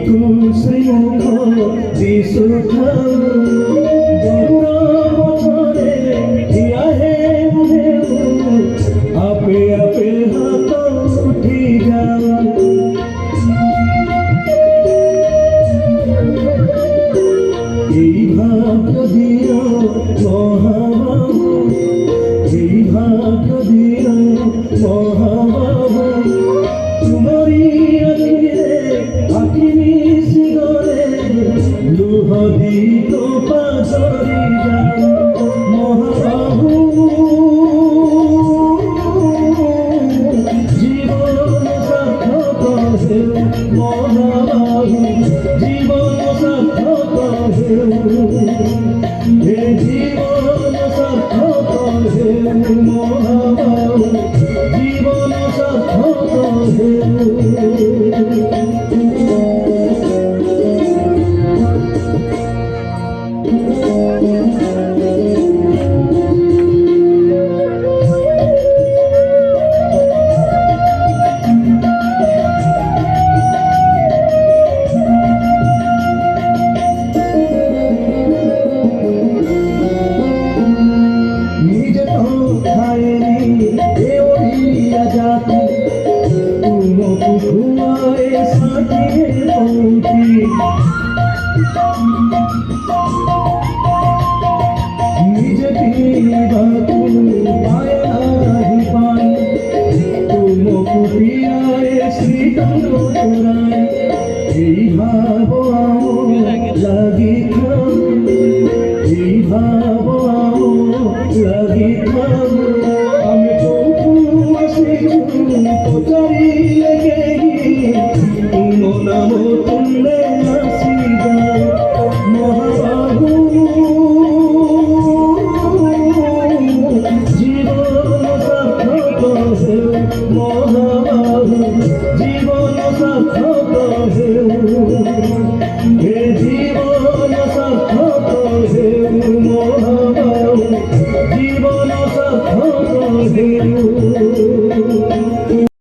শ্রীমুখ যিশুখ গৌরবরে হিয়াহে আপে আপে হাত উঠি যাও এই ভাগ্য দিও মহাবাবু এই ভাগ্য দিও মহাবাবু তোমারি আখিরি শিরে লুহ দিত পাশরি যাও মহাবাবু জীবন সার্থক হেউ মহাবাবু জীবন সার্থক হেউ হে জীবন সার্থক হেউ মহাবাবু জীবন সার্থক হেউ এই ভাব লাগি